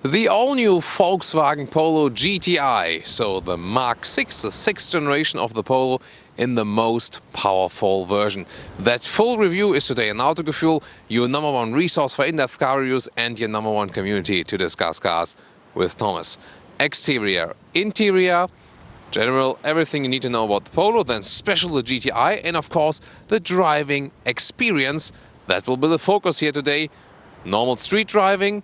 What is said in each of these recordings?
The all-new Volkswagen Polo GTI, so the Mark 6, the sixth generation of the Polo in the most powerful version. That full review is today on Autogefuehl, your #1 resource for in-depth car reviews and your #1 community to discuss cars with Thomas. Exterior, interior, general, everything you need to know about the Polo, then special the GTI, and of course the driving experience. That will be the focus here today. Normal street driving,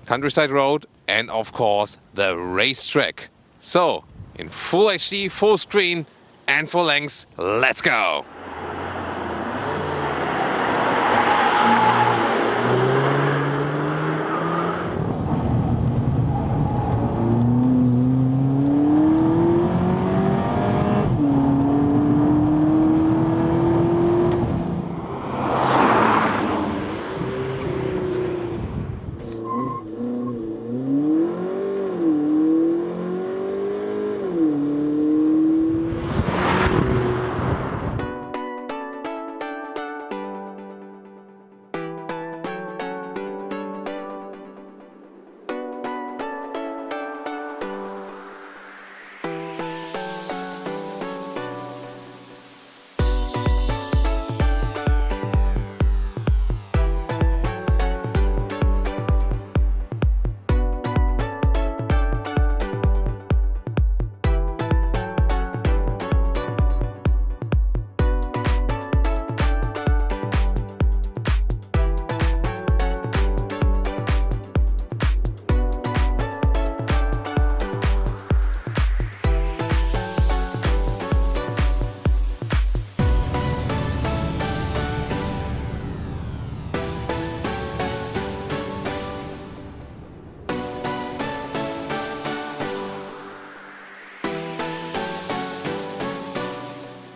countryside road, and of course the racetrack. So, in full HD, full screen and full length, let's go!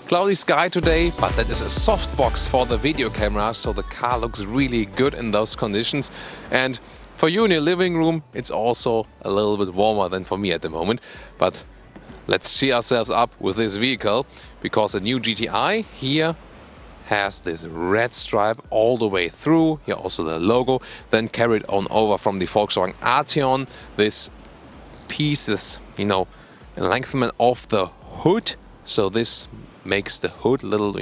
Cloudy sky today, but that is a soft box for the video camera, so the car looks really good in those conditions. And for you in your living room, it's also a little bit warmer than for me at the moment. But let's cheer ourselves up with this vehicle, because the new GTI here has this red stripe all the way through. Here also the logo, then carried on over from the Volkswagen Arteon. This piece, this lengthening of the hood, so this makes the hood a little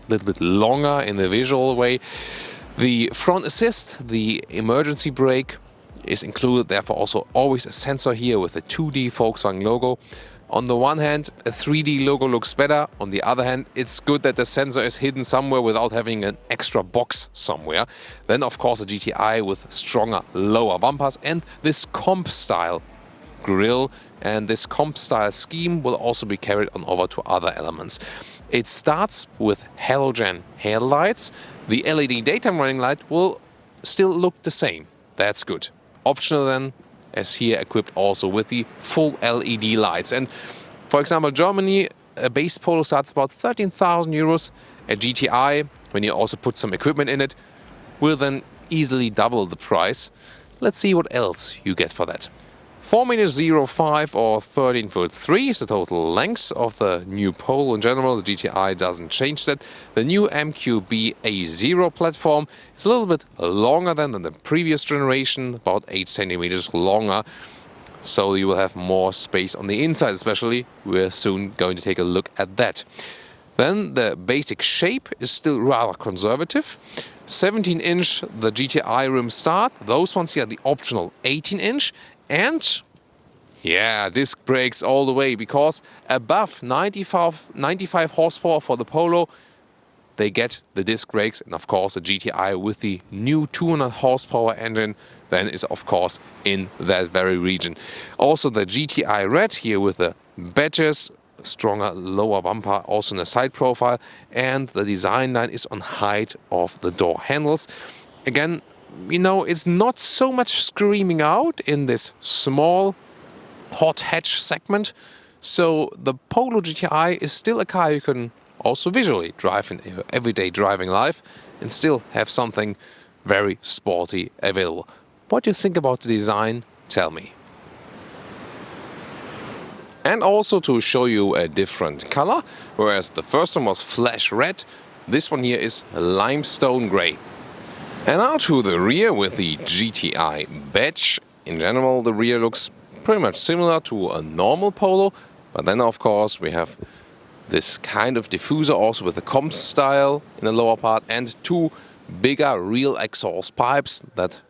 bit longer in the visual way. The front assist, the emergency brake is included, therefore also always a sensor here with a 2D Volkswagen logo. On the one hand, a 3D logo looks better. On the other hand, it's good that the sensor is hidden somewhere without having an extra box somewhere. Then of course a GTI with stronger lower bumpers and this comp style grille, and this comp style scheme will also be carried on over to other elements. It starts with halogen headlights. The LED daytime running light will still look the same. That's good. Optional then, as here equipped also with the full LED lights. And for example, Germany, a base Polo starts about 13,000 euros. A GTI, when you also put some equipment in it, will then easily double the price. Let's see what else you get for that. 4.05 or 13.3 is the total length of the new Polo in general. The GTI doesn't change that. The new MQB A0 platform is a little bit longer than the previous generation, about 8 centimeters longer. So you will have more space on the inside especially. We're soon going to take a look at that. Then the basic shape is still rather conservative. 17-inch the GTI rims start. Those ones here are the optional 18-inch. And yeah, disc brakes all the way, because above 95 horsepower for the Polo, they get the disc brakes. And of course the GTI with the new 200 horsepower engine then is of course in that very region. Also the GTI Red here with the badges, stronger lower bumper, also in the side profile, and the design line is on height of the door handles. Again, it's not so much screaming out in this small hot hatch segment. So the Polo GTI is still a car you can also visually drive in your everyday driving life and still have something very sporty available. What do you think about the design? Tell me. And also to show you a different color, whereas the first one was flash red, this one here is limestone gray. And now to the rear with the GTI badge in general, the rear looks pretty much similar to a normal Polo, but then of course we have this kind of diffuser also with the comp style in the lower part and two bigger real exhaust pipes that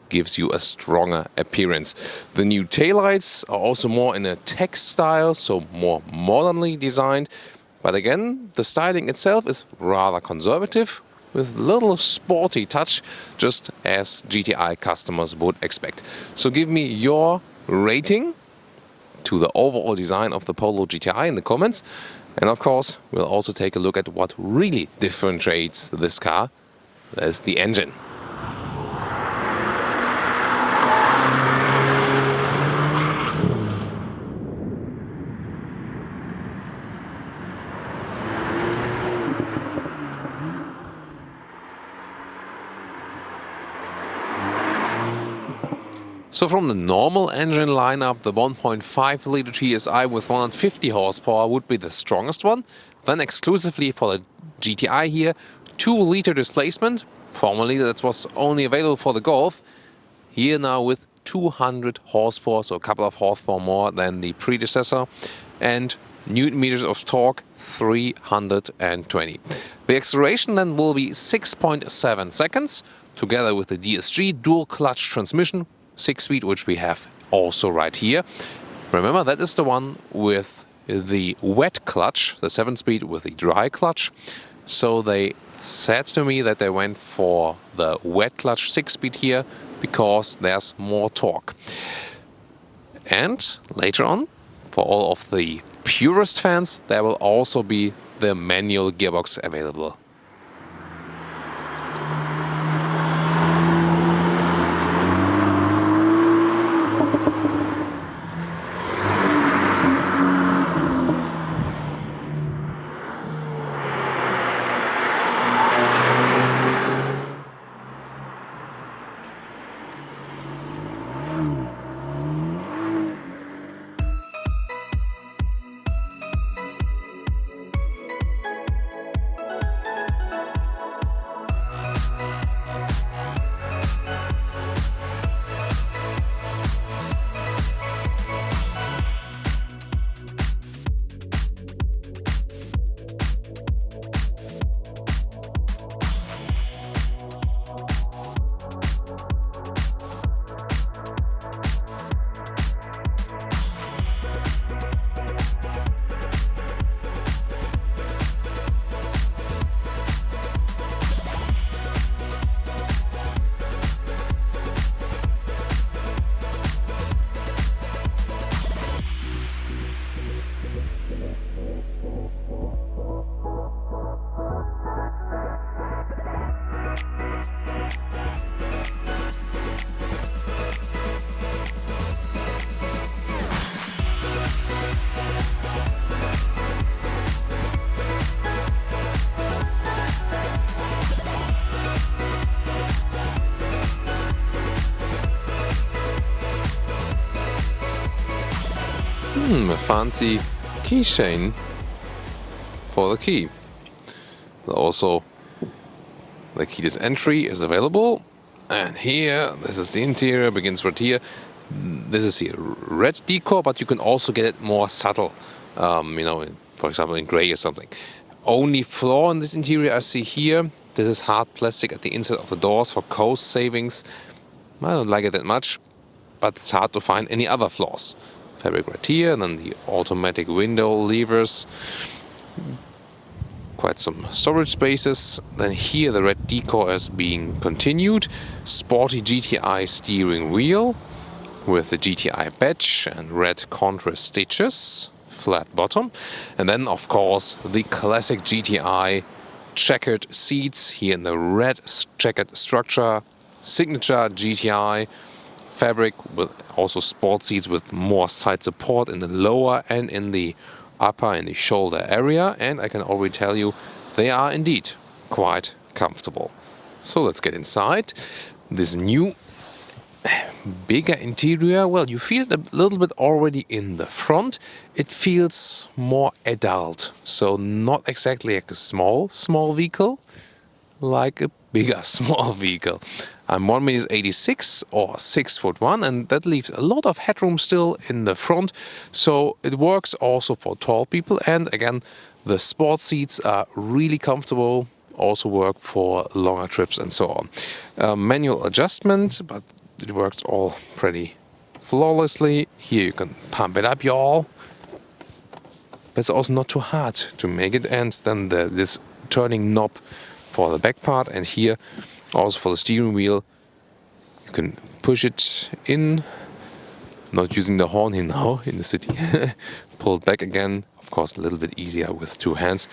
gives you a stronger appearance. The new taillights are also more in a tech style, so more modernly designed. But again, the styling itself is rather conservative with a little sporty touch, just as GTI customers would expect. So give me your rating to the overall design of the Polo GTI in the comments. And of course, we'll also take a look at what really differentiates this car. That's the engine. So from the normal engine lineup, the 1.5 liter TSI with 150 horsepower would be the strongest one. Then exclusively for the GTI here, 2 liter displacement. Formerly that was only available for the Golf. Here now with 200 horsepower, so a couple of horsepower more than the predecessor. And Newton meters of torque, 320. The acceleration then will be 6.7 seconds, together with the DSG dual clutch transmission, 6-speed, which we have also right here. Remember, that is the one with the wet clutch, the 7-speed with the dry clutch. So they said to me that they went for the wet clutch 6-speed here because there's more torque. And later on, for all of the purist fans, there will also be the manual gearbox available. A fancy keychain for the key. Also, the keyless entry is available. And here, this is the interior, begins right here. This is here red decor, but you can also get it more subtle. For example, in gray or something. Only flaw in this interior I see here. This is hard plastic at the inside of the doors for cost savings. I don't like it that much, but it's hard to find any other flaws. Fabric right here, and then the automatic window levers. Quite some storage spaces. Then here the red decor is being continued. Sporty GTI steering wheel with the GTI badge and red contrast stitches. Flat bottom. And then of course the classic GTI checkered seats here in the red checkered structure. Signature GTI fabric with also sport seats with more side support in the lower and in the upper in the shoulder area, and I can already tell you they are indeed quite comfortable. So let's get inside. This new bigger interior, well, you feel it a little bit already in the front. It feels more adult, so not exactly like a small vehicle, like a bigger small vehicle. I'm 1 m 86 or 6'1", and that leaves a lot of headroom still in the front. So it works also for tall people. And again, the sport seats are really comfortable, also work for longer trips and so on. Manual adjustment, but it works all pretty flawlessly. Here you can pump it up, y'all. It's also not too hard to make it. And then this turning knob for the back part, and here also for the steering wheel, you can push it in, not using the horn here now in the city. Pull it back again, of course a little bit easier with two hands.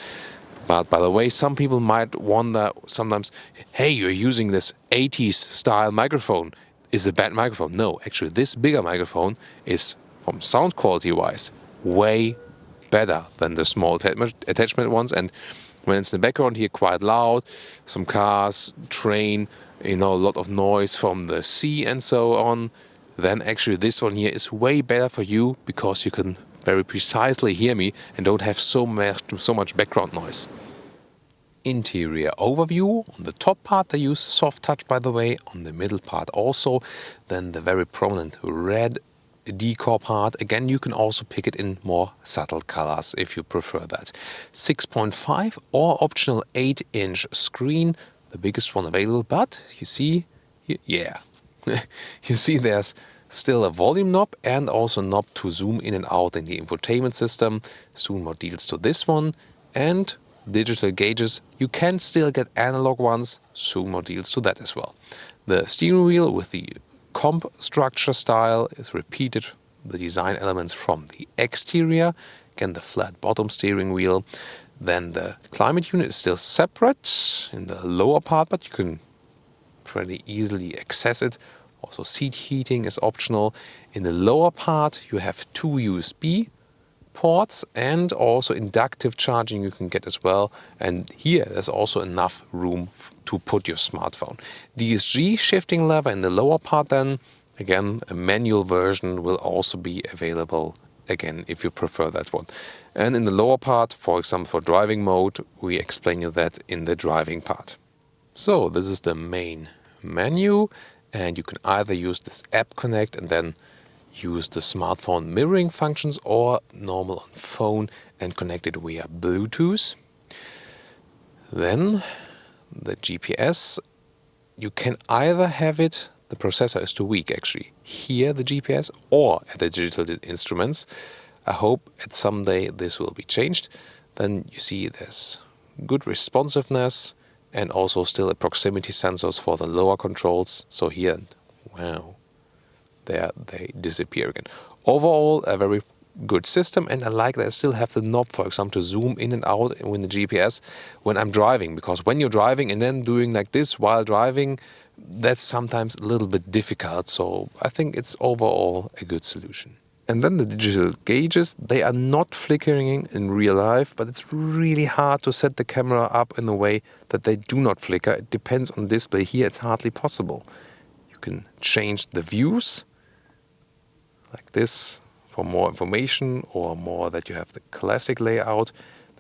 But by the way, some people might wonder sometimes, hey, you're using this 80s style microphone. Is it a bad microphone? No, actually this bigger microphone is, from sound quality wise, way better than the small attachment ones. And when it's in the background here, quite loud, some cars, train, a lot of noise from the sea and so on, then actually this one here is way better for you, because you can very precisely hear me and don't have so much background noise. Interior overview. On the top part they use soft touch, by the way, on the middle part also. Then the very prominent red decor part, again you can also pick it in more subtle colors if you prefer that. 6.5 or optional 8-inch screen, the biggest one available, but you see, yeah, you see there's still a volume knob and also a knob to zoom in and out in the infotainment system. Soon more deals to this one. And digital gauges, you can still get analog ones, soon more deals to that as well. The steering wheel with the comp structure style is repeated, the design elements from the exterior, again the flat bottom steering wheel. Then the climate unit is still separate in the lower part, but you can pretty easily access it. Also seat heating is optional. In the lower part you have two USB ports and also inductive charging you can get as well. And here there's also enough room to put your smartphone. DSG shifting lever in the lower part then. Again, a manual version will also be available again if you prefer that one. And in the lower part, for example for driving mode, we explain you that in the driving part. So this is the main menu, and you can either use this app connect and then use the smartphone mirroring functions, or normal on phone and connect it via Bluetooth. Then the GPS, you can either have it, the processor is too weak actually, here the GPS or at the digital instruments. I hope at some day this will be changed. Then you see there's good responsiveness and also still a proximity sensors for the lower controls. So here, wow, there they disappear again. Overall, a very good system, and I like that I still have the knob, for example, to zoom in and out with the GPS when I'm driving, because when you're driving and then doing like this while driving, that's sometimes a little bit difficult. So I think it's overall a good solution. And then the digital gauges, they are not flickering in real life, but it's really hard to set the camera up in a way that they do not flicker. It depends on the display. Here it's hardly possible. You can change the views like this for more information, or more that you have the classic layout.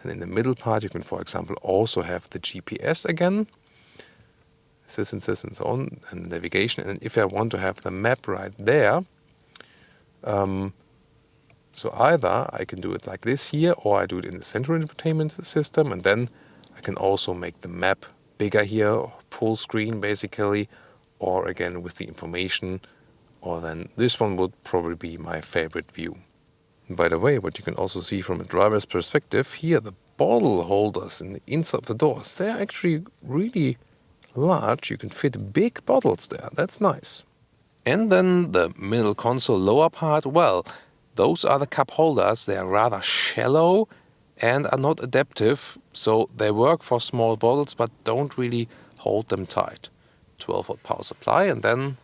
Then in the middle part you can, for example, also have the GPS again, this and so on, and navigation. And if I want to have the map right there, so either I can do it like this here, or I do it in the central infotainment system, and then I can also make the map bigger here, full screen basically, or again with the information, or then this one would probably be my favorite view. By the way, what you can also see from a driver's perspective, here the bottle holders in the inside of the doors, they're actually really large. You can fit big bottles there, that's nice. And then the middle console lower part, well, those are the cup holders. They are rather shallow and are not adaptive, so they work for small bottles but don't really hold them tight. 12-volt power supply, and then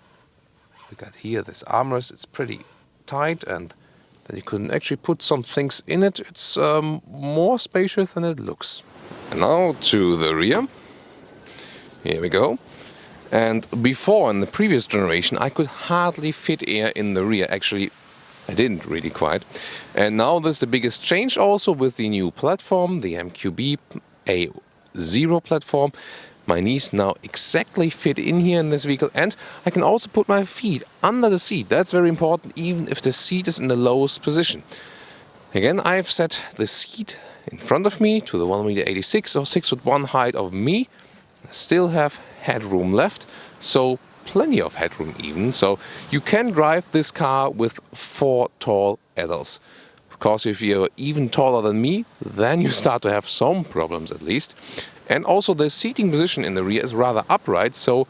we got here this armrest. It's pretty tight, and then you can actually put some things in it. It's more spacious than it looks. And now to the rear. Here we go. And before, in the previous generation, I could hardly fit air in the rear. Actually, I didn't really quite. And now there's the biggest change also with the new platform, the MQB A0 platform. My knees now exactly fit in here in this vehicle, and I can also put my feet under the seat. That's very important, even if the seat is in the lowest position. Again, I've set the seat in front of me to the 1.86 m or 6'1" height of me. Still have headroom left, so plenty of headroom even. So you can drive this car with 4 tall adults. Of course, if you're even taller than me, then you start to have some problems at least. And also the seating position in the rear is rather upright, so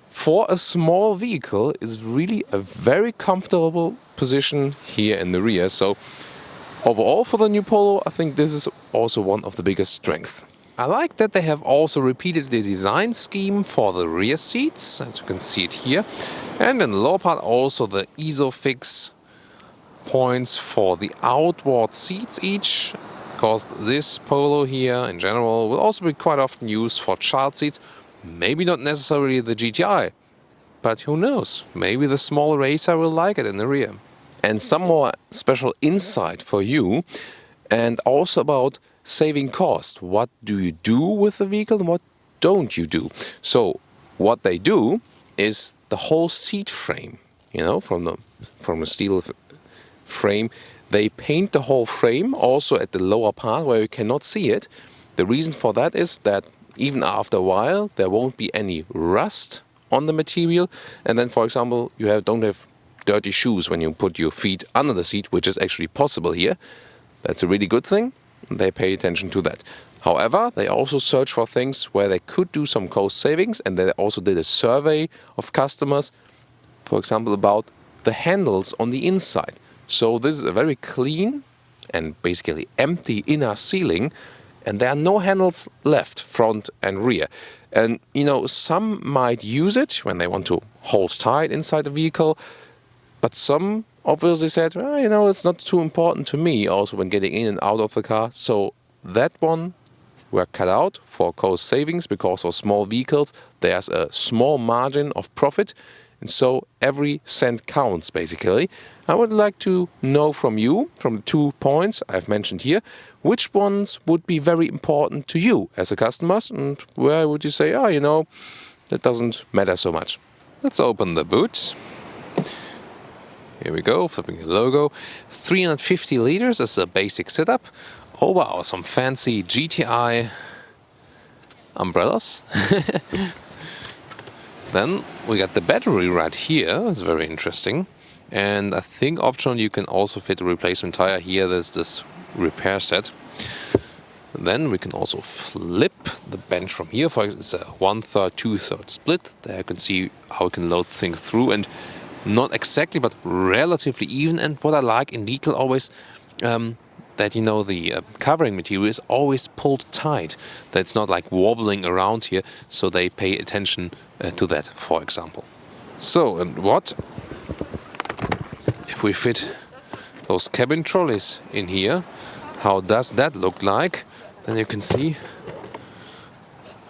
for a small vehicle is really a very comfortable position here in the rear. So overall for the new Polo, I think this is also one of the biggest strengths. I like that they have also repeated the design scheme for the rear seats, as you can see it here. And in the lower part also the ISOFIX points for the outward seats each. Because this Polo here in general will also be quite often used for child seats. Maybe not necessarily the GTI, but who knows, maybe the small racer will like it in the rear. And some more special insight for you, and also about saving cost. What do you do with the vehicle and what don't you do? So what they do is the whole seat frame, from the steel frame. They paint the whole frame, also at the lower part where you cannot see it. The reason for that is that even after a while there won't be any rust on the material. And then, for example, you don't have dirty shoes when you put your feet under the seat, which is actually possible here. That's a really good thing. They pay attention to that. However, they also search for things where they could do some cost savings, and they also did a survey of customers, for example, about the handles on the inside. So this is a very clean and basically empty inner ceiling, and there are no handles left, front and rear. And some might use it when they want to hold tight inside the vehicle, but some obviously said, well, it's not too important to me also when getting in and out of the car. So that one were cut out for cost savings, because of small vehicles there's a small margin of profit. And so every cent counts, basically. I would like to know from you, from the 2 points I've mentioned here, which ones would be very important to you as a customer, and where would you say, that doesn't matter so much. Let's open the boot. Here we go, flipping the logo. 350 liters is a basic setup. Oh wow, some fancy GTI umbrellas. Then we got the battery right here. That's very interesting. And I think optional you can also fit a replacement tire here. There's this repair set. Then we can also flip the bench from here. It's a 1/3, 2/3 split. There you can see how you can load things through, and not exactly, but relatively even. And what I like in detail always, that the covering material is always pulled tight. That's not like wobbling around here. So they pay attention to that, for example. So, and what if we fit those cabin trolleys in here? How does that look like? Then you can see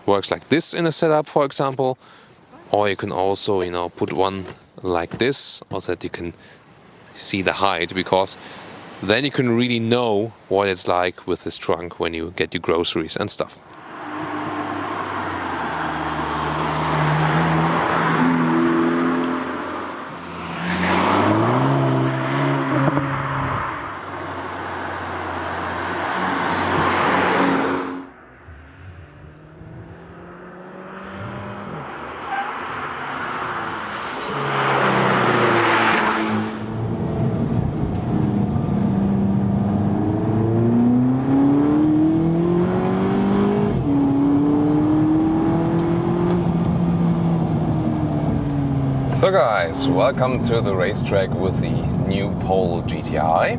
works like this in a setup, for example, or you can also put one like this, also that you can see the height, because then you can really know what it's like with this trunk when you get your groceries and stuff. So guys, welcome to the racetrack with the new Polo GTI.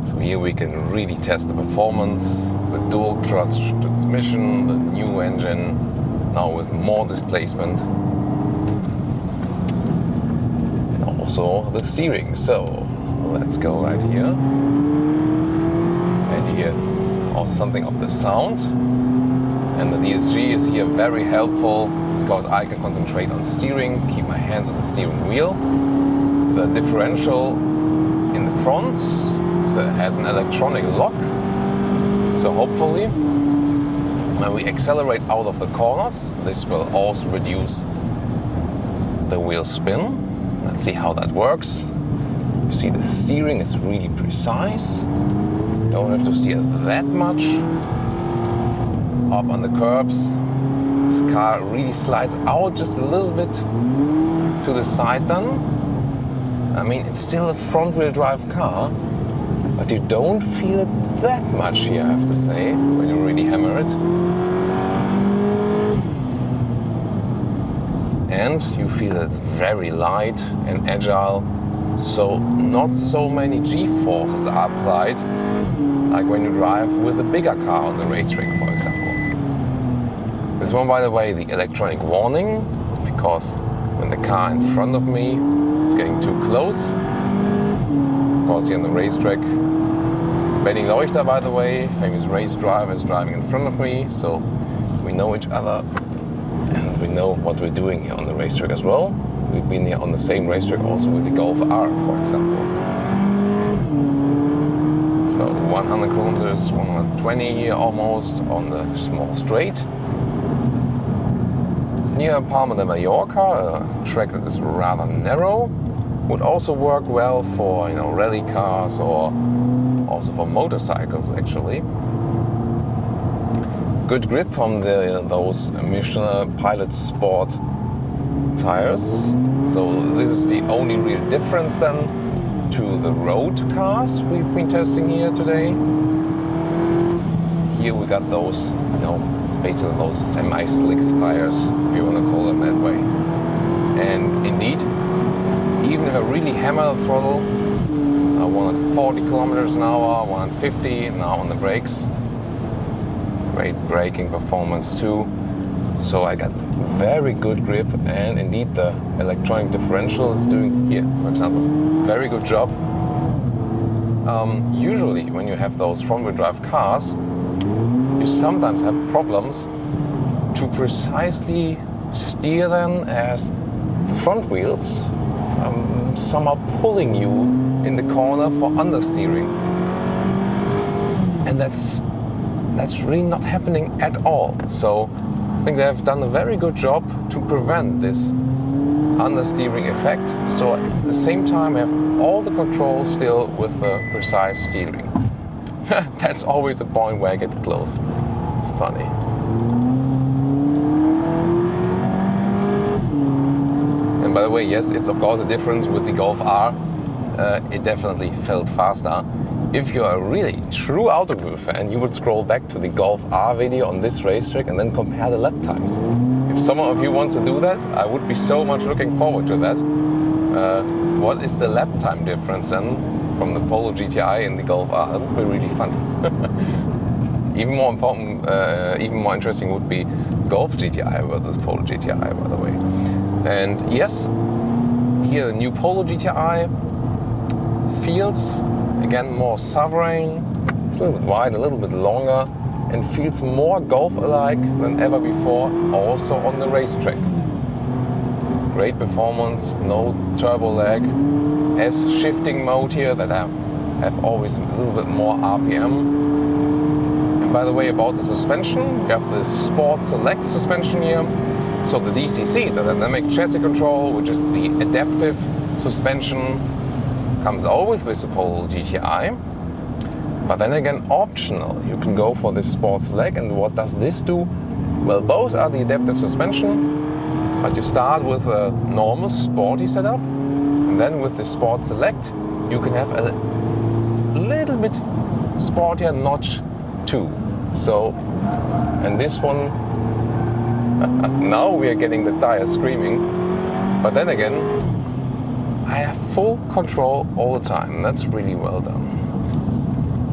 So here we can really test the performance, the dual clutch transmission, the new engine, now with more displacement, and also the steering. So let's go right here. And here also something of the sound. And the DSG is here very helpful, because I can concentrate on steering, keep my hands at the steering wheel. The differential in the front has an electronic lock, so hopefully When we accelerate out of the corners, this will also reduce the wheel spin. Let's see how that works. You see the steering is really precise. Don't have to steer that much. Up on the curbs, this car really slides out just a little bit to the side then. I mean, it's still a front-wheel drive car, but you don't feel it that much here, I have to say, when you really hammer it. And you feel it's very light and agile, so not so many G-forces are applied, like when you drive with a bigger car on the racetrack, for example. This one, by the way, the electronic warning, because when the car in front of me is getting too close. Of course, here on the racetrack, Benny Leuchter, by the way, famous race driver, is driving in front of me, so we know each other and we know what we're doing here on the racetrack as well. We've been here on the same racetrack also with the Golf R, for example. So 100 kilometers, 120 here almost on the small straight. It's near Palma de Mallorca, a track that is rather narrow. Would also work well for, you know, rally cars or also for motorcycles actually. Good grip from those Michelin Pilot Sport tires. So this is the only real difference then to the road cars we've been testing here today. Here we got those, you know, it's basically those semi-slick tires, if you want to call them that way. And indeed, even if I really hammer the throttle, I wanted 40 kilometers an hour, 150 now on the brakes. Great braking performance too. So I got very good grip, and indeed the electronic differential is doing here, for example, very good job. Usually when you have those front-wheel drive cars, you sometimes have problems to precisely steer them, as the front wheels somehow pulling you in the corner for understeering. And that's really not happening at all. So I think they have done a very good job to prevent this understeering effect. So at the same time I have all the control still with the precise steering. That's always the point where I get close. It's funny. And by the way, yes, it's of course a difference with the Golf R. It definitely felt faster. If you're a really true Autogefuehl fan, you would scroll back to the Golf R video on this racetrack and then compare the lap times. If someone of you wants to do that, I would be so much looking forward to that. What is the lap time difference then from the Polo GTI and the Golf R? That would be really funny. Even more important, even more interesting would be Golf GTI versus Polo GTI, by the way. And yes, here the new Polo GTI feels again more sovereign. It's a little bit wide, a little bit longer, and feels more Golf-alike than ever before, also on the racetrack. Great performance, no turbo lag, S shifting mode here that I have always a little bit more RPM. And by the way, about the suspension, we have this Sport Select suspension here. So the DCC, the Dynamic Chassis Control, which is the adaptive suspension, comes always with the Polo GTI. But then again, optional. You can go for this Sport Select, and what does this do? Well, both are the adaptive suspension, but you start with a normal sporty setup, and then with the Sport Select, you can have a little bit sportier notch too. So, and this one, now we are getting the tires screaming, but then again, I have full control all the time. That's really well done.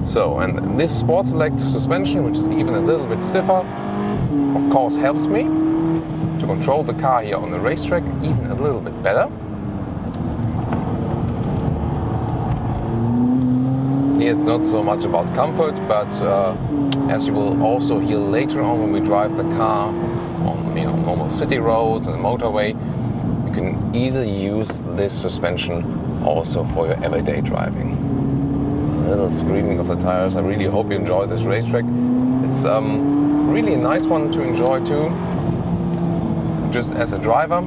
So, and this Sport Select suspension, which is even a little bit stiffer, of course helps me to control the car here on the racetrack even a little bit better. Here it's not so much about comfort, but as you will also hear later on when we drive the car on normal city roads and motorway, you can easily use this suspension also for your everyday driving. A little screaming of the tires. I really hope you enjoy this racetrack. It's really a nice one to enjoy too, just as a driver.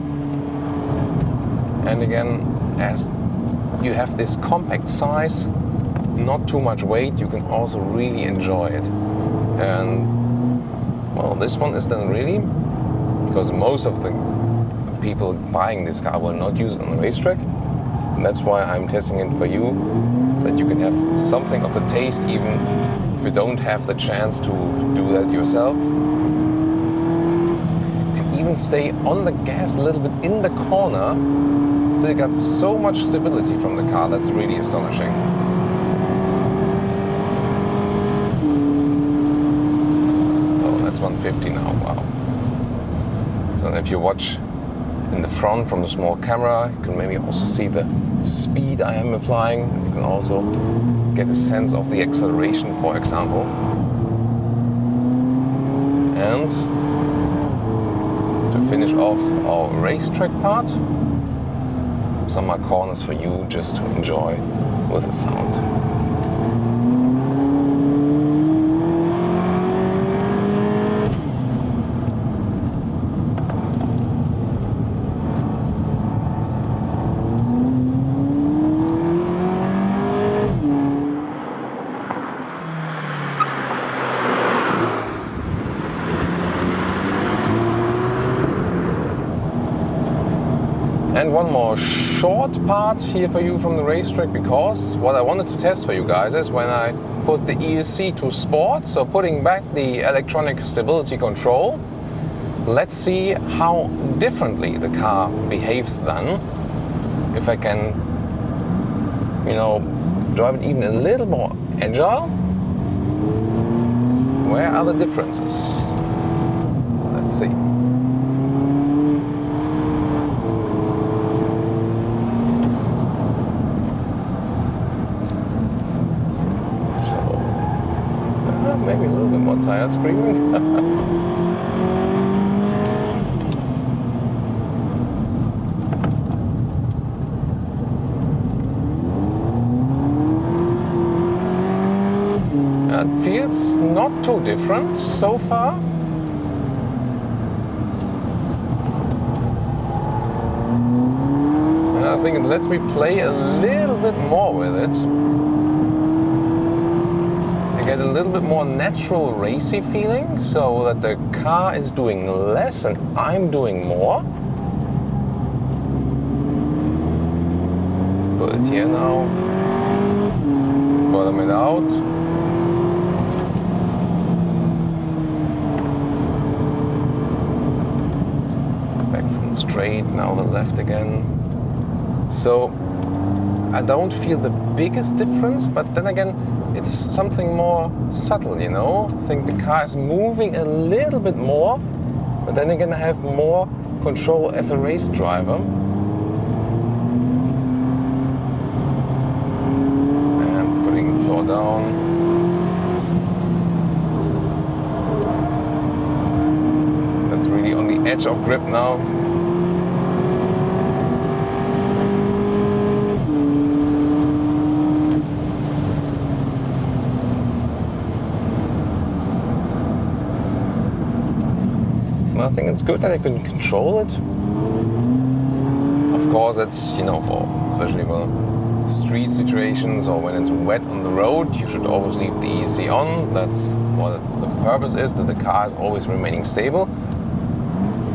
And again, as you have this compact size, not too much weight, you can also really enjoy it. And well, this one is done really, because most of the people buying this car will not use it on the racetrack. And that's why I'm testing it for you, that you can have something of the taste even if you don't have the chance to do that yourself. And even stay on the gas a little bit in the corner. Still got so much stability from the car, that's really astonishing. Oh, that's 150 now, wow. So if you watch in the front from the small camera, you can maybe also see the speed I am applying. You can also get a sense of the acceleration, for example. And to finish off our racetrack part, some more corners for you just to enjoy with the sound. And one more short part here for you from the racetrack, because what I wanted to test for you guys is when I put the ESC to sport, so putting back the electronic stability control, let's see how differently the car behaves then. If I can, you know, drive it even a little more agile. Where are the differences? Let's see. Maybe a little bit more tire screaming. It feels not too different so far. And I think it lets me play a little bit more with it. Get a little bit more natural racy feeling, so that the car is doing less and I'm doing more. Let's put it here now. Bottom it out. Back from the straight, now the left again. So I don't feel the biggest difference, but then again, it's something more subtle, you know? I think the car is moving a little bit more, but then again I have more control as a race driver. And putting the floor down. That's really on the edge of grip now. I think it's good that I can control it. Of course, it's, you know, for especially for street situations or when it's wet on the road, you should always leave the ESC on. That's what the purpose is, that the car is always remaining stable.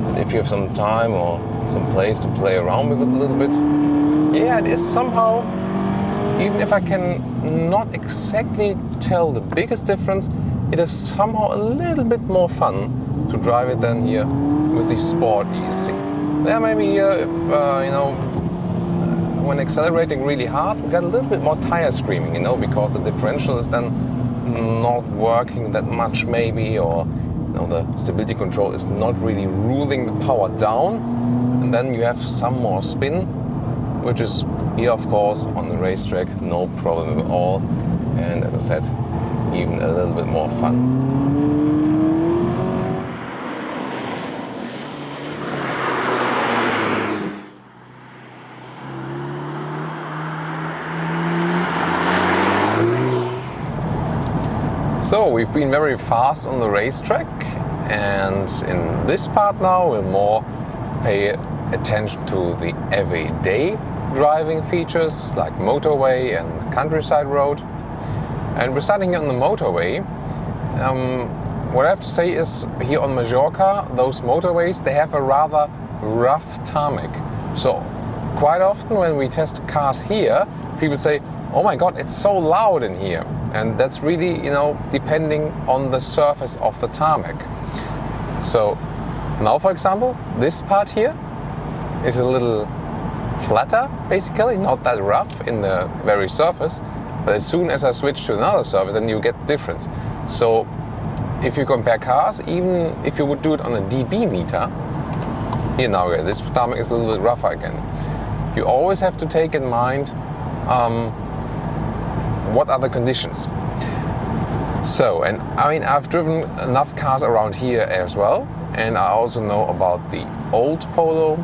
And if you have some time or some place to play around with it a little bit, yeah, it is somehow, even if I can not exactly tell the biggest difference, it is somehow a little bit more fun to drive it than here with the Sport ESC. Yeah, maybe here, if you know, when accelerating really hard, we got a little bit more tire screaming, you know, because the differential is then not working that much maybe, or you know, the stability control is not really ruling the power down, and then you have some more spin, which is here, of course, on the racetrack, no problem at all, and as I said, even a little bit more fun. So we've been very fast on the racetrack, And in this part now, we'll more pay attention to the everyday driving features like motorway and countryside road. And we're starting here on the motorway. What I have to say is here on Mallorca, those motorways, they have a rather rough tarmac. So quite often when we test cars here, people say, oh my God, it's so loud in here. And that's really, depending on the surface of the tarmac. So now, for example, this part here is a little flatter, basically, not that rough in the very surface. But as soon as I switch to another surface, then you get the difference. So if you compare cars, even if you would do it on a dB meter, here now, this tarmac is a little bit rougher again. You always have to take in mind what are the conditions. So, and I mean, I've driven enough cars around here as well, and I also know about the old Polo.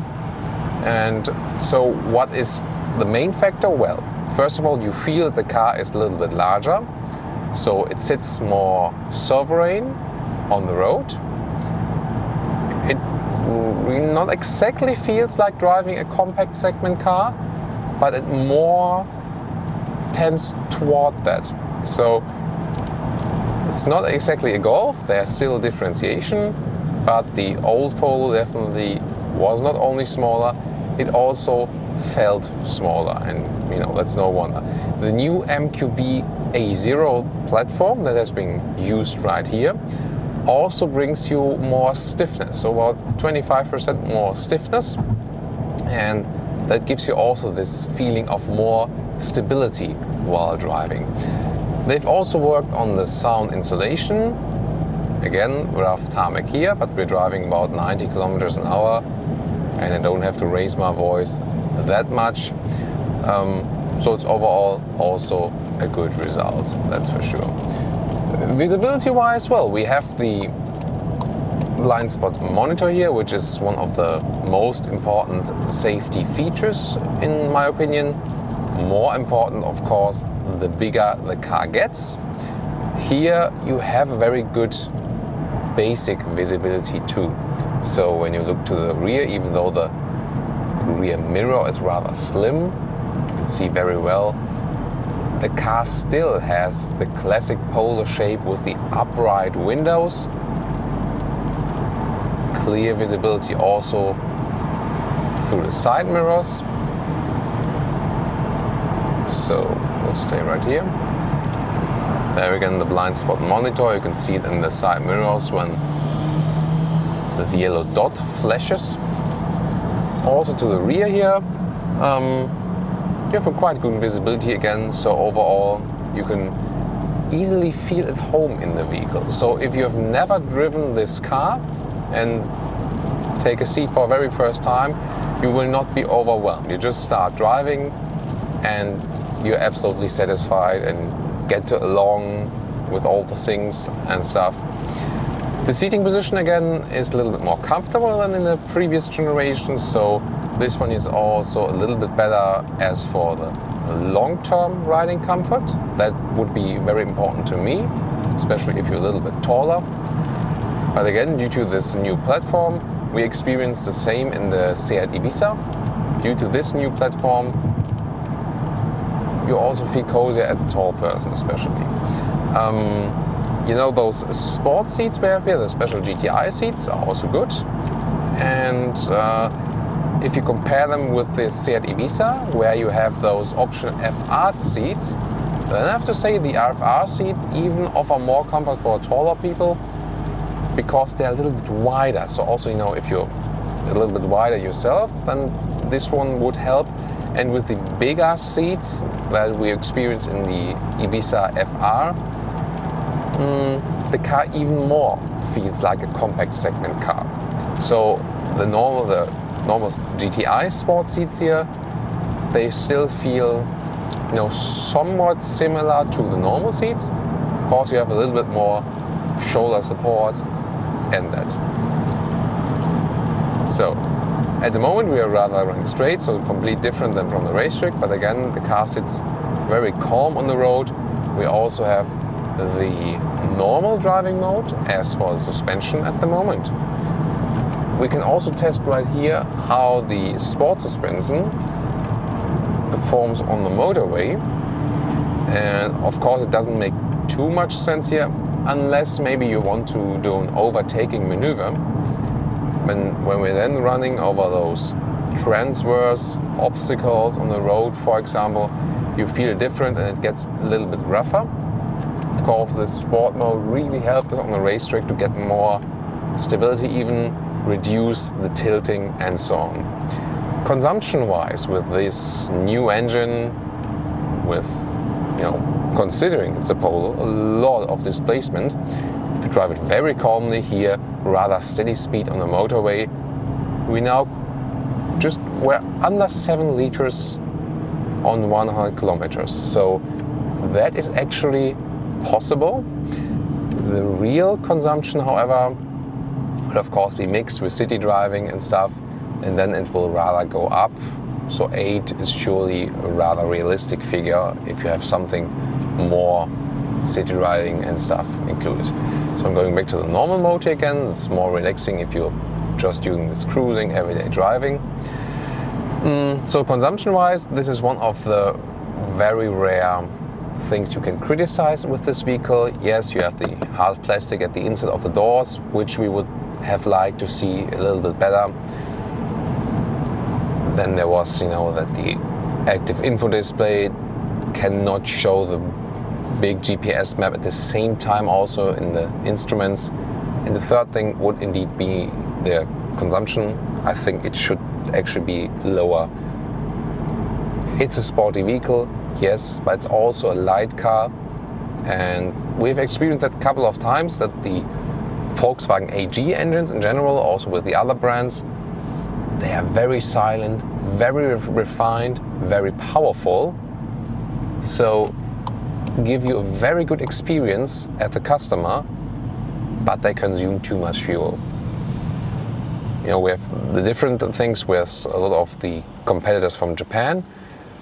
And so what is the main factor? Well, first of all, you feel that the car is a little bit larger, so it sits more sovereign on the road. It not exactly feels like driving a compact segment car, but it more tends toward that. So it's not exactly a Golf, there's still a differentiation, but the old Polo definitely was not only smaller, it also felt smaller, and that's no wonder. The new MQB A0 platform that has been used right here also brings you more stiffness, so about 25% more stiffness, and that gives you also this feeling of more stability while driving. They've also worked on the sound insulation. Again, rough tarmac here, but we're driving about 90 kilometers an hour, and I don't have to raise my voice that much. So it's overall also a good result, that's for sure. Visibility-wise, well, we have the blind spot monitor here, which is one of the most important safety features, in my opinion. More important, of course, the bigger the car gets. Here you have a very good basic visibility too. So when you look to the rear, even though the rear mirror is rather slim, you can see very well, the car still has the classic Polo shape with the upright windows. Clear visibility also through the side mirrors. So we'll stay right here. There again, the blind spot monitor, you can see it in the side mirrors when this yellow dot flashes. Also to the rear here, you have a quite good visibility again, so overall you can easily feel at home in the vehicle. So if you have never driven this car and take a seat for the very first time, you will not be overwhelmed. You just start driving and you're absolutely satisfied and get along with all the things and stuff. The seating position again is a little bit more comfortable than in the previous generations, so this one is also a little bit better as for the long-term riding comfort. That would be very important to me, especially if you're a little bit taller. But again, due to this new platform, we experienced the same in the Seat Ibiza. Due to this new platform, you also feel cozier as a tall person, especially. Those sports seats we have here, the special GTI seats, are also good. And if you compare them with the Seat Ibiza, where you have those optional FR seats, then I have to say the FR seat even offer more comfort for taller people because they're a little bit wider. So also, if you're a little bit wider yourself, then this one would help. And with the bigger seats that we experience in the Ibiza FR, the car even more feels like a compact segment car. So the normal GTI sport seats here, they still feel somewhat similar to the normal seats. Of course, you have a little bit more shoulder support and that. So at the moment we are rather running straight, so completely different than from the Racetrack, but again the car sits very calm on the road. We also have the normal driving mode as for the suspension at the moment. We can also test right here how the sport suspension performs on the motorway. And of course it doesn't make too much sense here unless maybe you want to do an overtaking maneuver. When we're then running over those transverse obstacles on the road, for example, you feel different and it gets a little bit rougher. Of course, the sport mode really helped us on the racetrack to get more stability, even reduce the tilting and so on. Consumption-wise, with this new engine, with considering it's a Polo, a lot of displacement. If you drive it very calmly here, rather steady speed on the motorway, we're under 7 liters on 100 kilometers. So that is actually possible. The real consumption, however, will of course be mixed with city driving and stuff, and then it will rather go up. So 8 is surely a rather realistic figure if you have something more city riding and stuff included. So I'm going back to the normal mode again. It's more relaxing if you're just using this cruising, everyday driving. So consumption-wise, this is one of the very rare things you can criticize with this vehicle. Yes, you have the hard plastic at the inside of the doors, which we would have liked to see a little bit better. Then there was, that the active info display cannot show the big GPS map at the same time also in the instruments. And the third thing would indeed be the consumption. I think it should actually be lower. It's a sporty vehicle, yes, but it's also a light car. And we've experienced that a couple of times that the Volkswagen AG engines in general, also with the other brands, they are very silent, very refined, very powerful. So give you a very good experience as the customer, but they consume too much fuel. We have the different things with a lot of the competitors from Japan,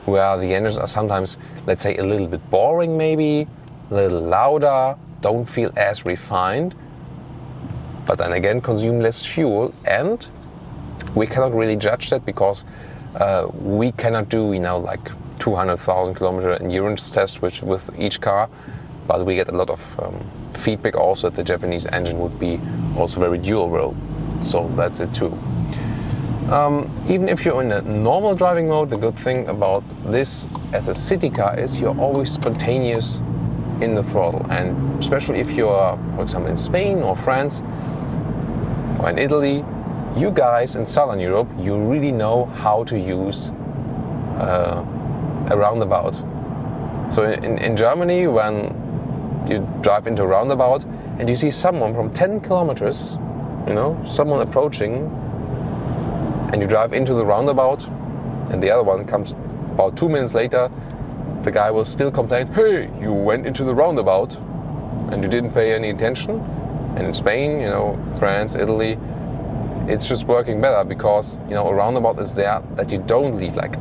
where the engines are sometimes, let's say, a little bit boring maybe, a little louder, don't feel as refined, but then again consume less fuel. And we cannot really judge that because we cannot do, like 200,000 kilometer endurance test with each car, but we get a lot of feedback also that the Japanese engine would be also very durable. So that's it too. Even if you're in a normal driving mode, the good thing about this as a city car is you're always spontaneous in the throttle. And especially if you're, for example, in Spain or France or in Italy, you guys in Southern Europe, you really know how to use a roundabout. So in Germany, when you drive into a roundabout and you see someone from 10 kilometers, someone approaching, and you drive into the roundabout and the other one comes about 2 minutes later, the guy will still complain, hey, you went into the roundabout and you didn't pay any attention. And in Spain, France, Italy, it's just working better because, a roundabout is there that you don't leave like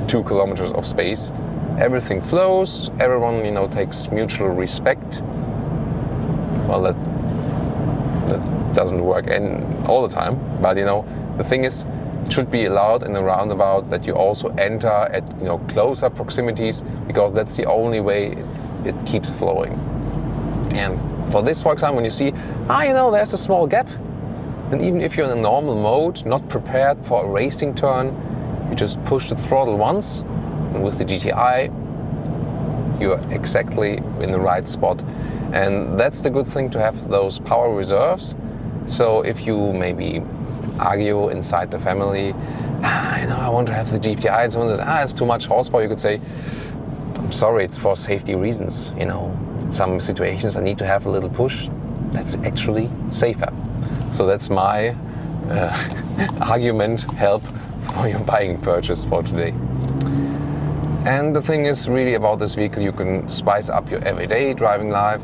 2 kilometers of space. Everything flows, everyone, takes mutual respect. Well, that doesn't work all the time, but the thing is, it should be allowed in a roundabout that you also enter at closer proximities, because that's the only way it keeps flowing. And for this, for example, when you see, there's a small gap, and even if you're in a normal mode, not prepared for a racing turn, you just push the throttle once, and with the GTI, you're exactly in the right spot. And that's the good thing, to have those power reserves. So if you maybe argue inside the family, I want to have the GTI, and someone says, it's too much horsepower, you could say, I'm sorry, it's for safety reasons. Some situations I need to have a little push. That's actually safer. So that's my argument help for your buying purchase for today. And the thing is really about this vehicle, you can spice up your everyday driving life.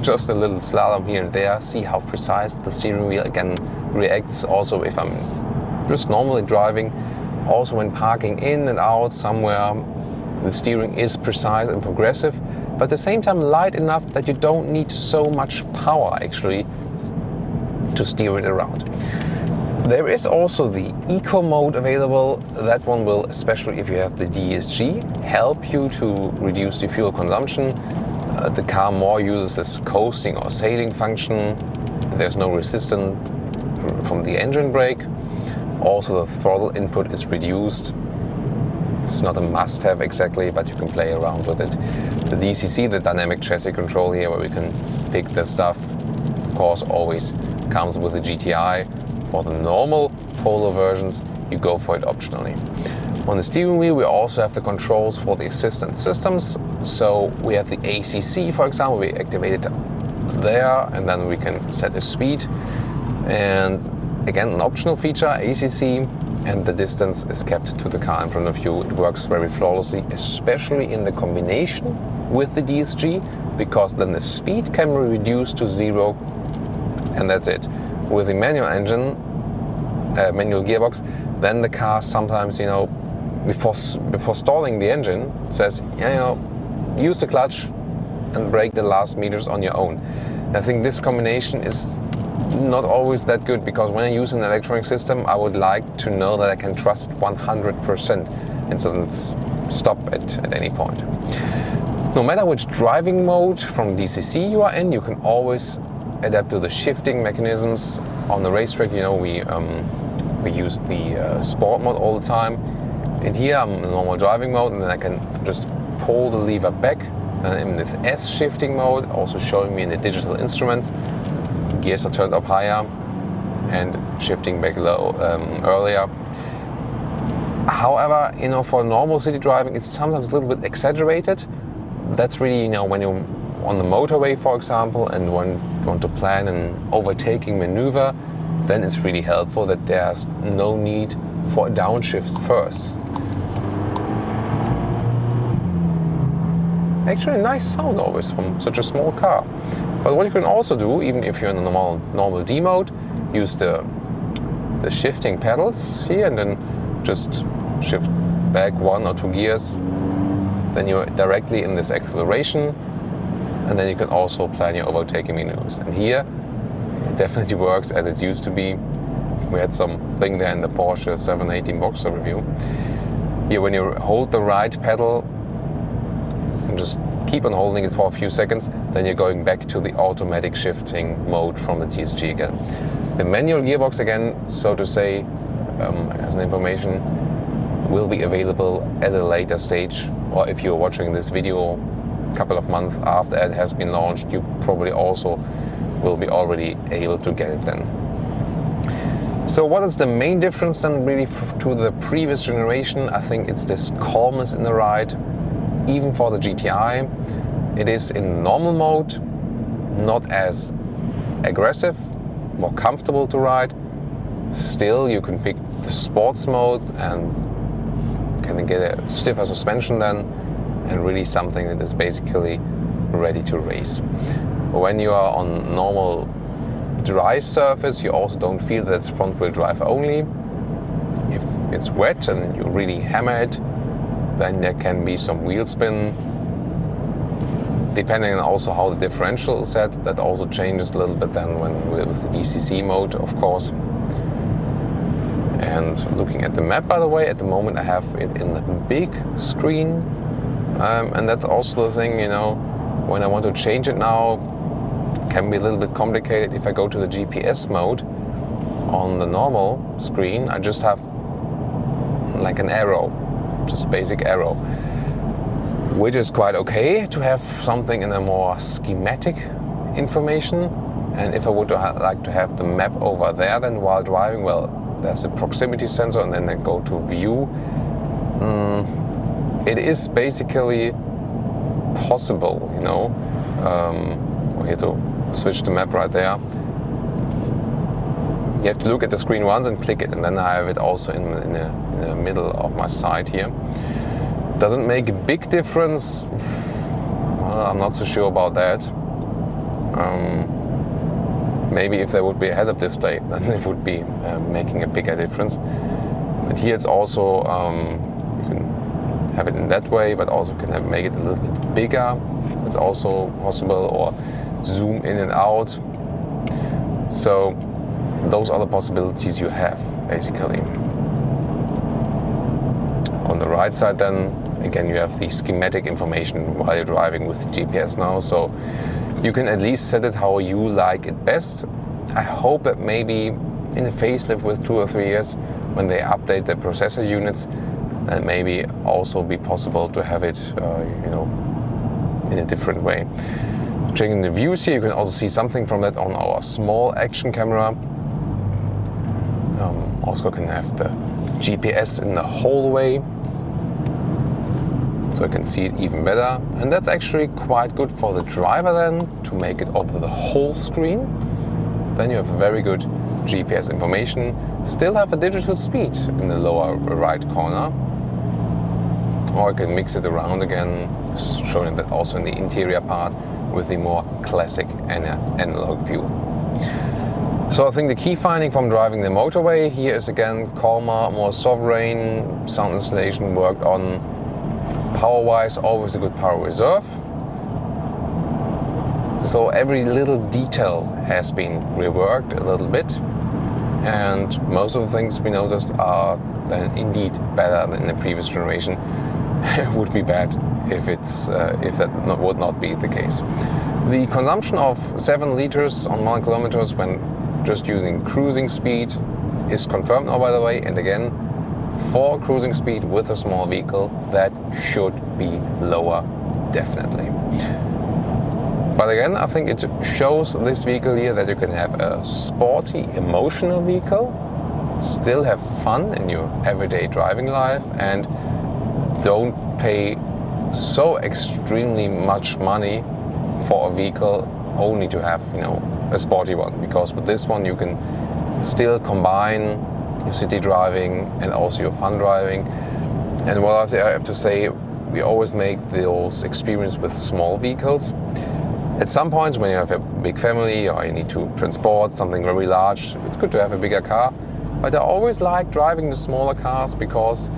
Just a little slalom here and there, see how precise the steering wheel again reacts. Also if I'm just normally driving, also when parking in and out somewhere, the steering is precise and progressive. but at the same time light enough that you don't need so much power actually to steer it around. There is also the Eco mode available. That one will, especially if you have the DSG, help you to reduce the fuel consumption. The car more uses this coasting or sailing function. There's no resistance from the engine brake. Also the throttle input is reduced. It's not a must-have exactly, but you can play around with it. The DCC, the dynamic chassis control here, where we can pick the stuff, of course always comes with the GTI. For the normal Polo versions, you go for it optionally. On the steering wheel, we also have the controls for the assistant systems. So we have the ACC, for example, we activate it there, and then we can set a speed. And again, an optional feature, ACC, and the distance is kept to the car in front of you. It works very flawlessly, especially in the combination with the DSG, because then the speed can be reduced to 0, and that's it. With the manual engine, manual gearbox, then the car sometimes, before stalling the engine, says, use the clutch and brake the last meters on your own. I think this combination is not always that good, because when I use an electronic system, I would like to know that I can trust it 100% and doesn't stop at any point. No matter which driving mode from DCC you are in, you can always adapt to the shifting mechanisms. On the Racetrack, we use the sport mode all the time. And here I'm in the normal driving mode, and then I can just pull the lever back. And I'm in this S shifting mode, also showing me in the digital instruments. Gears are turned up higher and shifting back low earlier. However, for normal city driving, it's sometimes a little bit exaggerated. That's really, when you're on the motorway, for example, and want to plan an overtaking maneuver, then it's really helpful that there's no need for a downshift first. Actually, nice sound always from such a small car. But what you can also do, even if you're in the normal D mode, use the shifting pedals here, and then just shift back 1 or 2 gears. Then you're directly in this acceleration, and then you can also plan your overtaking maneuvers. And here, it definitely works as it used to be. We had something there in the Porsche 718 Boxster review. Here, when you hold the right pedal and just keep on holding it for a few seconds, then you're going back to the automatic shifting mode from the DSG again. The manual gearbox, again, so to say, as an information, will be available at a later stage, or if you're watching this video a couple of months after it has been launched, you probably also will be already able to get it then. So what is the main difference then really to the previous generation? I think it's this calmness in the ride. Even for the GTI, it is in normal mode, not as aggressive, more comfortable to ride. Still, you can pick the sports mode and can get a stiffer suspension then, and really something that is basically ready to race. When you are on normal dry surface, you also don't feel that it's front-wheel drive only. If it's wet and you really hammer it, then there can be some wheel spin. Depending on also how the differential is set, that also changes a little bit then with the DCC mode, of course. And looking at the map, by the way, at the moment I have it in the big screen. And that's also the thing, when I want to change it now, it can be a little bit complicated. If I go to the GPS mode on the normal screen, I just have like an arrow, just basic arrow, which is quite okay to have something in a more schematic information. And if I would like to have the map over there then while driving, well, there's a proximity sensor, and then I go to view. It is basically possible, here to switch the map right there. You have to look at the screen once and click it, and then I have it also in the middle of my side here. Doesn't make a big difference. Well, I'm not so sure about that. Maybe if there would be a head-up display, then it would be making a bigger difference. But here it's also, you can have it in that way, but also can make it a little bit bigger. It's also possible, or zoom in and out. So those are the possibilities you have, basically. On the right side then, again, you have the schematic information while you're driving with the GPS now, so you can at least set it how you like it best. I hope that maybe in a facelift with 2 or 3 years, when they update the processor units, then maybe also be possible to have it, in a different way. Checking the views here, you can also see something from that on our small action camera. Also can have the GPS in the whole way, so I can see it even better. And that's actually quite good for the driver then, to make it over the whole screen. Then you have a very good GPS information. Still have a digital speed in the lower right corner. Or I can mix it around again, showing that also in the interior part with the more classic analog view. So I think the key finding from driving the motorway here is again calmer, more sovereign, sound installation worked on. Power-wise, always a good power reserve. So every little detail has been reworked a little bit, and most of the things we noticed are then indeed better than the previous generation. It would be bad if that would not be the case. The consumption of 7 liters on 1 kilometers when just using cruising speed is confirmed now, by the way, and again, for cruising speed with a small vehicle, that should be lower, definitely. But again, I think it shows this vehicle here that you can have a sporty, emotional vehicle, still have fun in your everyday driving life, and don't pay so extremely much money for a vehicle only to have, a sporty one. Because with this one you can still combine your city driving and also your fun driving. And what I have to say, we always make those experiences with small vehicles. At some points when you have a big family or you need to transport something very large, it's good to have a bigger car. But I always like driving the smaller cars because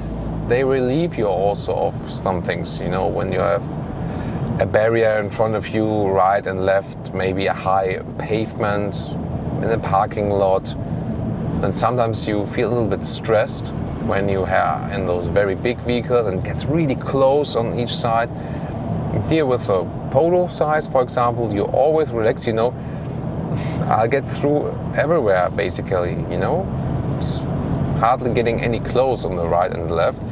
they relieve you also of some things. When you have a barrier in front of you, right and left, maybe a high pavement in a parking lot, then sometimes you feel a little bit stressed when you are in those very big vehicles and it gets really close on each side. Here with a Polo size, for example, you always relax, I'll get through everywhere basically, It's hardly getting any close on the right and the left.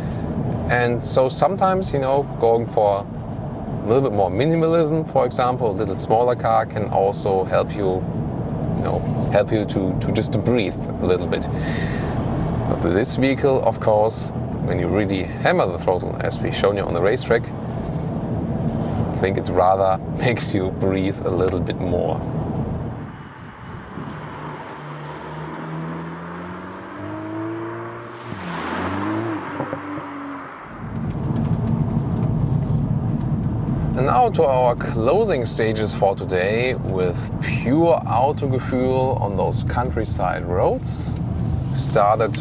And so sometimes, going for a little bit more minimalism, for example, a little smaller car can also help you, to just to breathe a little bit. But with this vehicle, of course, when you really hammer the throttle, as we've shown you on the racetrack, I think it rather makes you breathe a little bit more. And now to our closing stages for today with pure Autogefuehl on those countryside roads. We started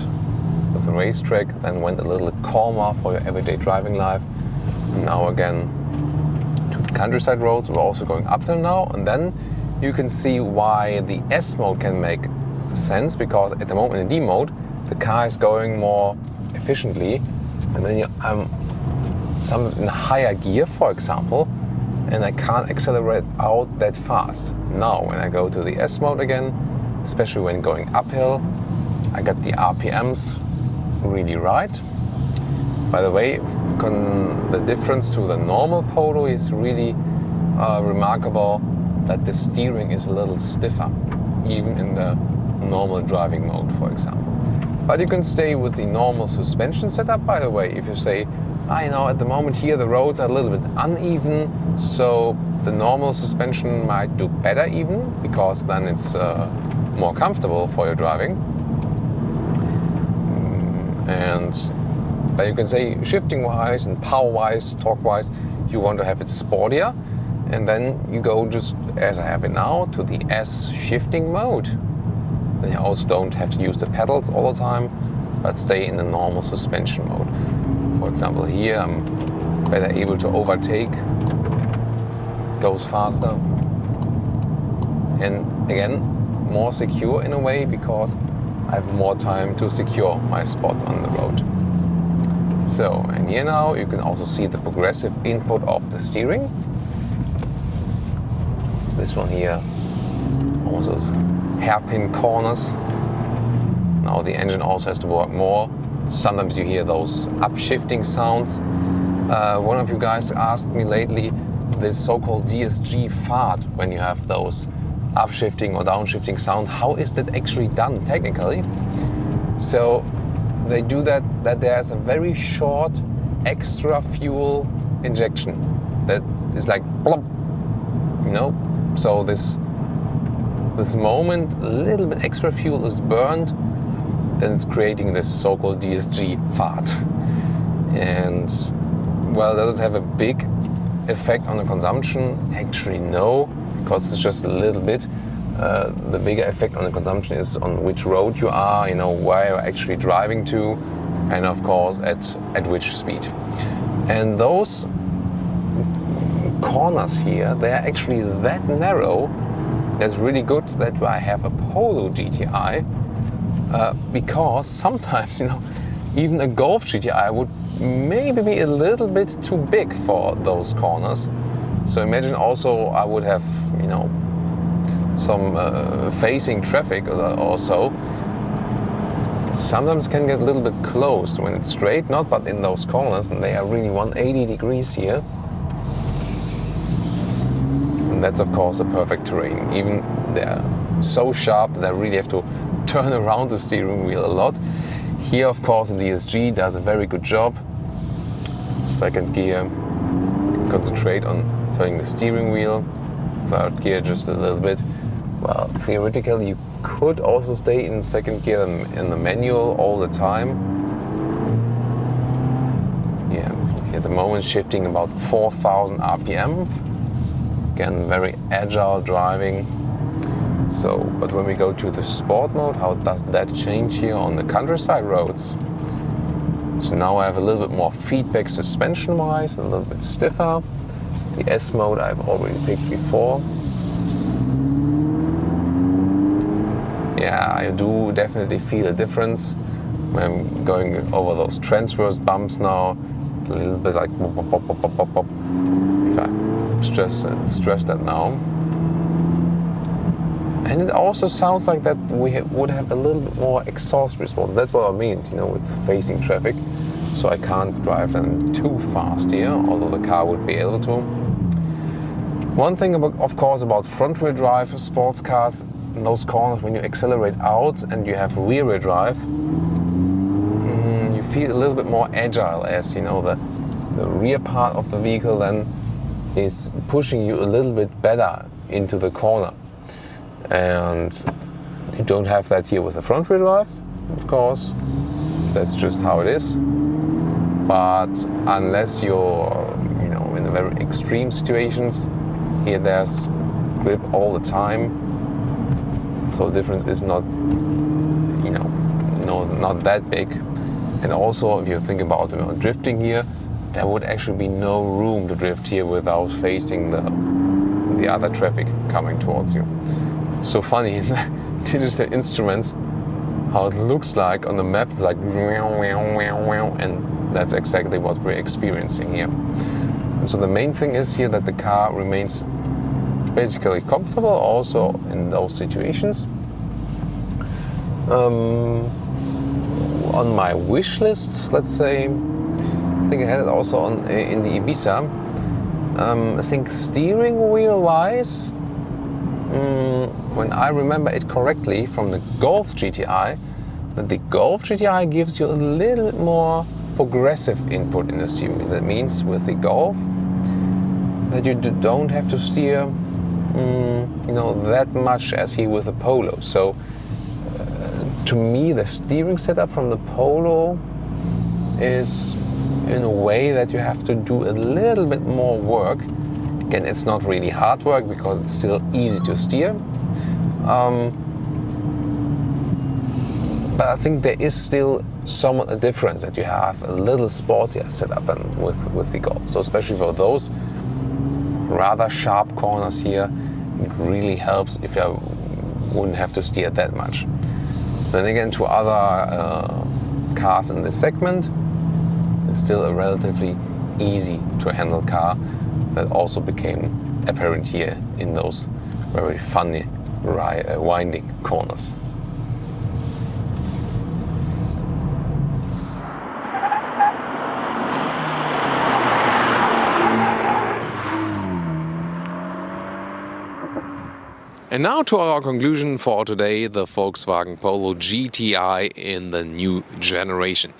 with the racetrack, then went a little calmer for your everyday driving life. And now again to the countryside roads. We're also going uphill now, and then you can see why the S mode can make sense, because at the moment in D mode the car is going more efficiently, and then I'm in higher gear, for example, and I can't accelerate out that fast. Now when I go to the S mode again, especially when going uphill, I got the RPMs really right. By the way, the difference to the normal Polo is really remarkable, that the steering is a little stiffer, even in the normal driving mode, for example. But you can stay with the normal suspension setup, by the way. If you say, at the moment here the roads are a little bit uneven, so the normal suspension might do better even, because then it's more comfortable for your driving. But you can say shifting wise and power wise, torque wise, you want to have it sportier, and then you go just as I have it now to the S shifting mode. Then you also don't have to use the pedals all the time, but stay in the normal suspension mode. For example, here I'm better able to overtake goes faster, and again more secure in a way because I have more time to secure my spot on the road. So, and here now you can also see the progressive input of the steering. This one here also is hairpin corners. Now the engine also has to work more. Sometimes you hear those upshifting sounds. One of you guys asked me lately this so-called DSG fart when you have those upshifting or downshifting sound. How is that actually done technically? So they do that there's a very short extra fuel injection that is like plop, you know. So this moment a little bit extra fuel is burned, then it's creating this so-called DSG fart. And well, does it have a big effect on the consumption? Actually no, because it's just a little bit. The bigger effect on the consumption is on which road you are, you know, where you're actually driving to, and of course at which speed. And those corners here, they're actually that narrow. That's really good that I have a Polo GTI, because sometimes, you know, even a Golf GTI would maybe be a little bit too big for those corners. So imagine also I would have, you know, some facing traffic or so. Sometimes can get a little bit close when it's straight, not but in those corners, and they are really 180 degrees here. And that's of course a perfect terrain. Even they're so sharp that I really have to turn around the steering wheel a lot. Here of course the DSG does a very good job. Second gear, concentrate on turning the steering wheel. Third gear just a little bit. Well, theoretically you could also stay in second gear in the manual all the time. Yeah, at the moment shifting about 4,000 RPM. Again, very agile driving. So, but when we go to the sport mode, how does that change here on the countryside roads? So now I have a little bit more feedback suspension wise, a little bit stiffer. The S mode I've already picked before. Yeah, I do definitely feel a difference when I'm going over those transverse bumps now. It's a little bit like pop, pop, pop, pop, pop, pop. If I stress that now. And it also sounds like that we would have a little bit more exhaust response. That's what I mean, you know, with facing traffic. So I can't drive them too fast here, although the car would be able to. One thing, of course, about front-wheel drive sports cars, in those corners when you accelerate out and you have rear-wheel drive, you feel a little bit more agile, as you know, the rear part of the vehicle then is pushing you a little bit better into the corner. And you don't have that here with the front-wheel drive, of course. That's just how it is. But unless you're, you know, in the very extreme situations, here there's grip all the time. So the difference is not, you know, not that big. And also, if you think about, you know, drifting here, there would actually be no room to drift here without facing the other traffic coming towards you. So funny in the digital instruments, how it looks like on the map. It's like, and that's exactly what we're experiencing here. And so the main thing is here that the car remains basically comfortable also in those situations. On my wish list, let's say, I think I had it also in the Ibiza. I think steering wheel wise, when I remember it correctly from the Golf GTI, that the Golf GTI gives you a little bit more progressive input in the steering wheel. That means with the Golf that you don't have to steer you know, that much as here with the Polo. So to me the steering setup from the Polo is in a way that you have to do a little bit more work. Again, it's not really hard work because it's still easy to steer. But I think there is still somewhat a difference that you have a little sportier setup than with the Golf. So especially for those rather sharp corners here. It really helps if you wouldn't have to steer that much. Then again, to other cars in this segment, it's still a relatively easy to handle car that also became apparent here in those very funny winding corners. And now to our conclusion for today, the Volkswagen Polo GTI in the new generation.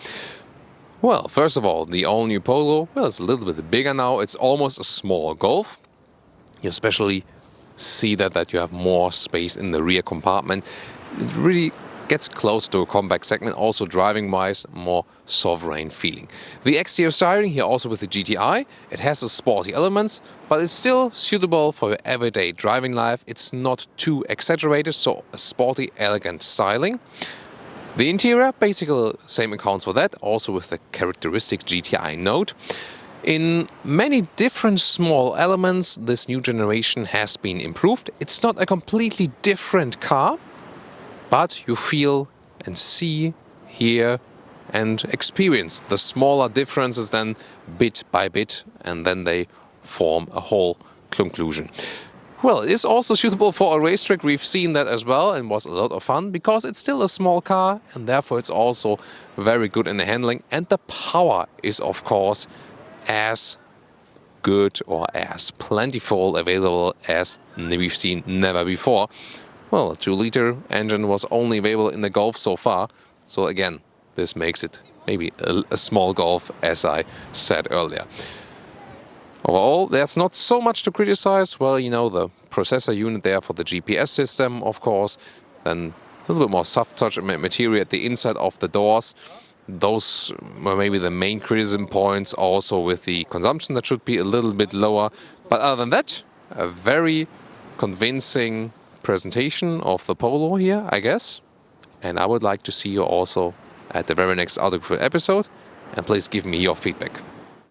Well, first of all, the all-new Polo, well, it's a little bit bigger now. It's almost a small Golf. You especially see that you have more space in the rear compartment. It really gets close to a compact segment, also driving-wise, more sovereign feeling. The exterior styling here also with the GTI, it has the sporty elements, but it's still suitable for your everyday driving life. It's not too exaggerated, so a sporty, elegant styling. The interior, basically same accounts for that, also with the characteristic GTI note. In many different small elements, this new generation has been improved. It's not a completely different car, but you feel and see, hear and experience the smaller differences then bit by bit, and then they form a whole conclusion. Well, it is also suitable for a racetrack. We've seen that as well and was a lot of fun because it's still a small car and therefore it's also very good in the handling, and the power is of course as good or as plentiful available as we've seen never before. Well, a 2-liter engine was only available in the Golf so far, so again, this makes it maybe a small Golf, as I said earlier. Overall, there's not so much to criticize. Well, you know, the processor unit there for the GPS system, of course, then a little bit more soft touch material at the inside of the doors. Those were maybe the main criticism points, also with the consumption that should be a little bit lower. But other than that, a very convincing presentation of the Polo here, I guess. And I would like to see you also at the very next Autogefuehl episode. And please give me your feedback.